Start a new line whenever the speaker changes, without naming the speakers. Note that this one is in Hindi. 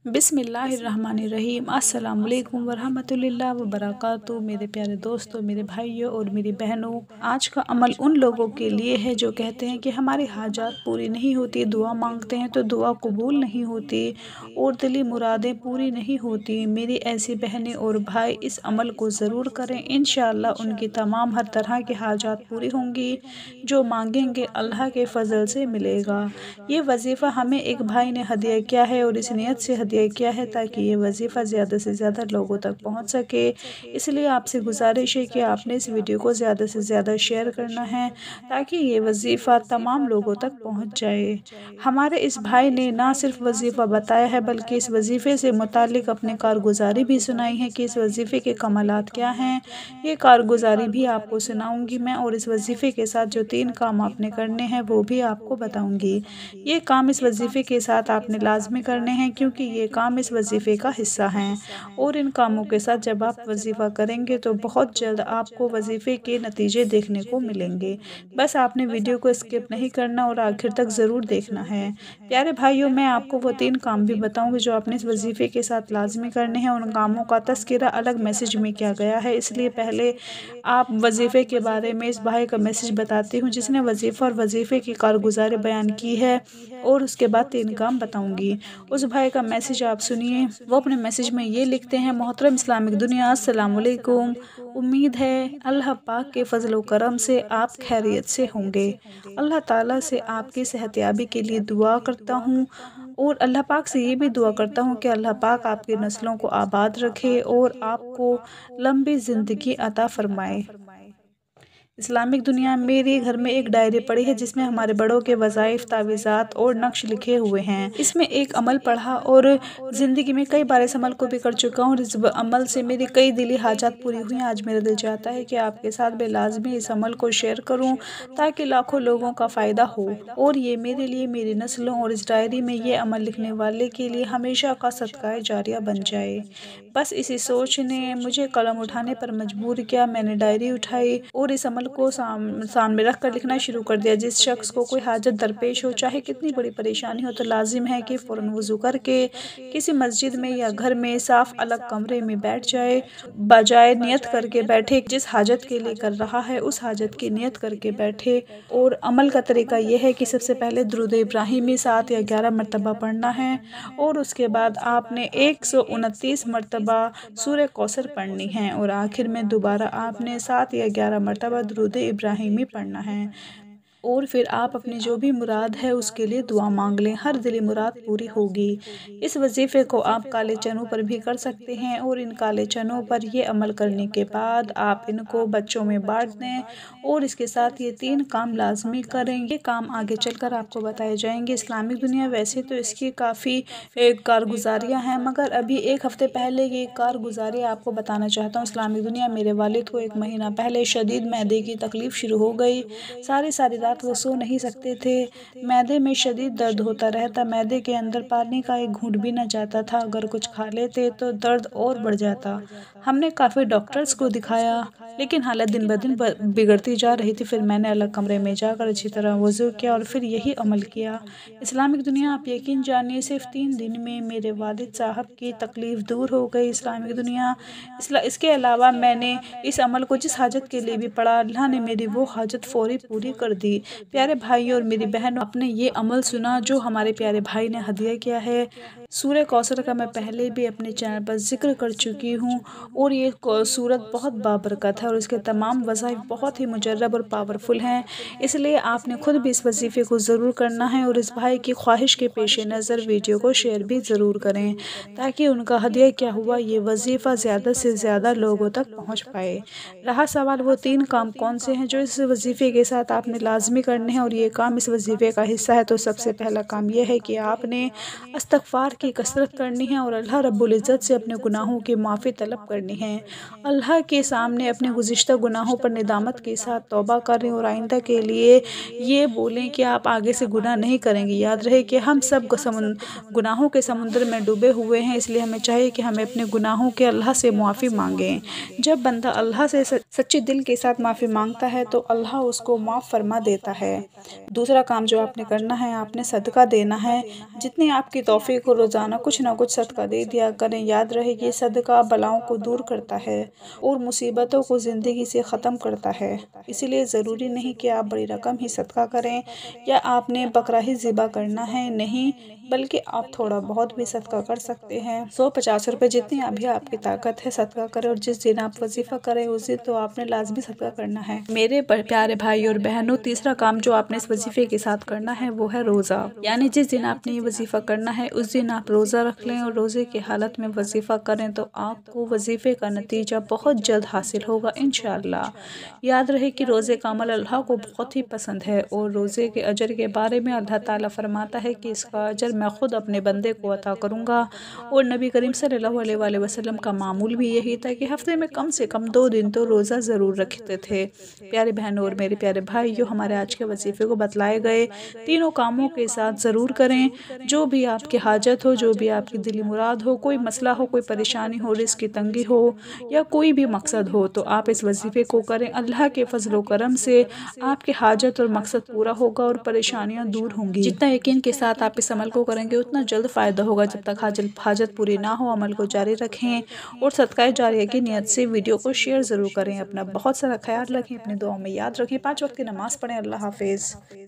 बिस्मिल्लाहिर्रहमानिर्रहीम। अस्सलाम वालेकुम वरहमतुल्लाहि वबरकातुहू। मेरे प्यारे दोस्तों, मेरे भाइयों और मेरी बहनों, आज का अमल उन लोगों के लिए है जो कहते हैं कि हमारी हाजात पूरी नहीं होती, दुआ मांगते हैं तो दुआ कबूल नहीं होती और दिली मुरादें पूरी नहीं होती। मेरी ऐसी बहनें और भाई इस अमल को ज़रूर करें, इंशाअल्लाह उनकी तमाम हर तरह की हाजात पूरी होंगी। जो मांगेंगे अल्लाह के फ़ज़ल से मिलेगा। ये वजीफ़ा हमें एक भाई ने हदिया किया है और इस नियत से हदिया किया है ताकि ये वजीफ़ा ज़्यादा से ज़्यादा लोगों तक पहुंच सके। इसलिए आपसे गुजारिश है कि आपने इस वीडियो को ज़्यादा से ज़्यादा शेयर करना है ताकि ये वजीफ़ा तमाम लोगों तक पहुंच जाए। हमारे इस भाई ने ना सिर्फ वजीफ़ा बताया है बल्कि इस वजीफ़े से मुतालिक अपनी कारगुजारी भी सुनाई है कि इस वजीफ़े के कमालात क्या हैं। ये कारगुजारी भी आपको सुनाऊंगी मैं और इस वजीफ़े के साथ जो 3 काम आपने करने हैं वो भी आपको बताऊंगी। ये काम इस वजीफ़े के साथ आपने लाजमी करने हैं क्योंकि ये काम इस वजीफ़े का हिस्सा हैं और इन कामों के साथ जब आप वजीफ़ा करेंगे तो बहुत जल्द आपको वजीफ़े के नतीजे देखने को मिलेंगे। बस आपने वीडियो को स्किप नहीं करना और आखिर तक ज़रूर देखना है। प्यारे भाइयों, मैं आपको वो 3 काम भी बताऊंगी जो आपने इस वजीफ़े के साथ लाजमी करने हैं। उन कामों का तज़किरा अलग मैसेज में किया गया है, इसलिए पहले आप वजीफ़े के बारे में इस भाई का मैसेज बताती हूँ जिसने वजीफ़ा और वजीफ़े की कारगुजारी बयान की है और उसके बाद 3 काम बताऊंगी। उस भाई का मैसेज आप सुनिए। वो अपने मैसेज में ये लिखते हैं, मोहतरम इस्लामिक दुनिया, अस्सलाम वालेकुम। उम्मीद है अल्लाह पाक के फजल व करम से आप खैरियत से होंगे। अल्लाह ताला से आपकी सेहतयाबी के लिए दुआ करता हूँ और अल्लाह पाक से ये भी दुआ करता हूँ कि अल्लाह पाक आपकी नस्लों को आबाद रखे और आपको लंबी ज़िंदगी अता फरमाए। इस्लामिक दुनिया, मेरे घर में एक डायरी पड़ी है जिसमें हमारे बड़ों के वज़ाइफ, तावीज़ात और नक्श लिखे हुए हैं। इसमें एक अमल पढ़ा और ज़िंदगी में कई बार इस अमल को भी कर चुका हूँ और इस अमल से मेरी कई दिली हाजात पूरी हुई हैं। आज मेरा दिल चाहता है कि आपके साथ मैं लाजमी इस अमल को शेयर करूँ ताकि लाखों लोगों का फ़ायदा हो और ये मेरे लिए, मेरी नस्लों और इस डायरी में ये अमल लिखने वाले के लिए हमेशा का सदका जारिया बन जाए। बस इसी सोच ने मुझे कलम उठाने पर मजबूर किया। मैंने डायरी उठाई और इस अमल को सामने रख कर लिखना शुरू कर दिया। जिस शख्स को कोई हाजत दरपेश हो, चाहे कितनी बड़ी परेशानी हो, तो लाजिम है कि फ़ौरन वज़ू करके किसी मस्जिद में या घर में साफ़ अलग कमरे में बैठ जाए, बजाय नियत करके बैठे जिस हाजत के लिए कर रहा है उस हाजत की नियत करके बैठे। और अमल का तरीका यह है कि सबसे पहले दुरूद इब्राहिमी 7 या 11 मरतबा पढ़ना है और उसके बाद आपने 129 मरतबा सूरह कौसर पढ़नी है और आखिर में दोबारा आपने 7 या 11 मरतबा दुरूद इब्राहिमी पढ़ना है और फिर आप अपनी जो भी मुराद है उसके लिए दुआ मांग लें, हर दिली मुराद पूरी होगी। इस वजीफ़े को आप काले चनों पर भी कर सकते हैं और इन काले चनों पर ये अमल करने के बाद आप इनको बच्चों में बांट दें और इसके साथ ये 3 काम लाजमी करें। ये काम आगे चलकर आपको बताए जाएंगे। इस्लामिक दुनिया, वैसे तो इसकी काफ़ी कारगुजारियाँ हैं मगर अभी 1 हफ़्ते पहले की कारगुजारी आपको बताना चाहता हूँ। इस्लामिक दुनिया, मेरे वालिद को 1 महीना पहले शदीद मैदे की तकलीफ़ शुरू हो गई। सारी रात वो सो नहीं सकते थे। मैदे में शदीद दर्द होता रहता, मैदे के अंदर पानी का एक घूंट भी न जाता था। अगर कुछ खा लेते तो दर्द और बढ़ जाता। हमने काफ़ी डॉक्टर्स को दिखाया लेकिन हालत दिन ब दिन बिगड़ती जा रही थी। फिर मैंने अलग कमरे में जाकर अच्छी तरह वज़ू किया और फिर यही अमल किया। इस्लामिक दुनिया, आप यकीन जानिए सिर्फ 3 दिन में मेरे वालिद साहब की तकलीफ़ दूर हो गई। इस्लामिक दुनिया, इसके अलावा मैंने इस अमल को जिस हाजत के लिए भी पढ़ा, अल्लाह ने मेरी वो हाजत फ़ौरी पूरी कर दी। प्यारे भाई और मेरी बहनों, आपने ये अमल सुना जो हमारे प्यारे भाई ने हदिया किया है। सूरह कौसर का मैं पहले भी अपने चैनल पर जिक्र कर चुकी हूँ और ये सूरत बहुत बाबरकत है और इसके तमाम वज़ाइफ बहुत ही मुजर्रब और पावरफुल हैं। इसलिए आपने खुद भी इस वजीफ़े को ज़रूर करना है और इस भाई की ख्वाहिश के पेश नज़र वीडियो को शेयर भी ज़रूर करें ताकि उनका हदिया क्या हुआ ये वजीफ़ा ज़्यादा से ज़्यादा लोगों तक पहुँच पाए। रहा सवाल वो 3 काम कौन से हैं जो इस वजीफ़े के साथ आपने लाजमी करने हैं और ये काम इस वजीफ़े का हिस्सा है, तो सबसे पहला काम यह है कि आपने इस्तग़फ़ार की कसरत करनी है और अल्लाह रब्बुल इज़्ज़त से अपने गुनाहों की माफ़ी तलब करनी है। अल्लाह के सामने अपने गुज़िश्ता गुनाहों पर निदामत के साथ तौबा करें और आइंदा के लिए ये बोलें कि आप आगे से गुनाह नहीं करेंगे। याद रहे कि हम सब गुनाहों के समुद्र में डूबे हुए हैं, इसलिए हमें चाहिए कि हमें अपने गुनाहों के अल्लाह से मुआफ़ी मांगें। जब बंदा अल्लाह से सच्चे दिल के साथ माफ़ी मांगता है तो अल्लाह उसको माफ़ फरमा देता देता है। दूसरा काम जो आपने करना है, आपने सदका देना है। जितनी आपकी तौफीक हो रोज़ाना कुछ ना कुछ सदका दे दिया करें। याद रहे कि सदका बलाओं को दूर करता है और मुसीबतों को ज़िंदगी से ख़त्म करता है। इसीलिए ज़रूरी नहीं कि आप बड़ी रकम ही सदका करें या आपने बकरा ही ज़िबा करना है, नहीं, बल्कि आप थोड़ा बहुत भी सदका कर सकते हैं। 150 रुपये जितनी अभी आपकी ताकत है सदका करें। और जिस दिन आप वजीफ़ा करें उस दिन तो आपने लाजमी सदका करना है। मेरे प्यारे भाई और बहनों, तीसरा काम जो आपने इस वजीफ़े के साथ करना है वो है रोज़ा। यानी जिस दिन आपने ये वजीफ़ा करना है उस दिन आप रोज़ा रख लें और रोज़े की हालत में वजीफ़ा करें तो आपको वजीफ़े का नतीजा बहुत जल्द हासिल होगा इंशाअल्लाह। याद रहे कि रोज़े का अमल अल्लाह को बहुत ही पसंद है और रोज़े के अजर के बारे में अल्लाह ताला फरमाता है कि इसका अजर मैं खुद अपने बंदे को अता करूँगा। और नबी करीम सल्लल्लाहु अलैहि वसल्लम का मामूल भी यही था कि हफ्ते में कम से कम 2 दिन तो रोज़ा ज़रूर रखते थे। प्यारे बहनों और मेरे प्यारे भाइयों, हमारे आज के वजीफ़े को बतलाए गए तीनों कामों के साथ ज़रूर करें। जो भी आपकी हाजत हो, जो भी आपकी दिली मुराद हो, कोई मसला हो, कोई परेशानी हो, रिज़्क़ की तंगी हो या कोई भी मकसद हो, तो आप इस वजीफ़े को करें। अल्लाह के फज़ल व करम से आपकी हाजत और मकसद पूरा होगा और परेशानियाँ दूर होंगी। जितना यकीन के साथ आप इस अमल को करेंगे उतना जल्द फ़ायदा होगा। जब तक हाजत पूरी ना हो अमल को जारी रखें और सदक़ाए जारिया की नियत से वीडियो को शेयर ज़रूर करें। अपना बहुत सारा ख्याल रखें, अपनी दुआओं में याद रखें, 5 वक्त की नमाज़ पढ़ें। अल्लाह हाफ़िज़।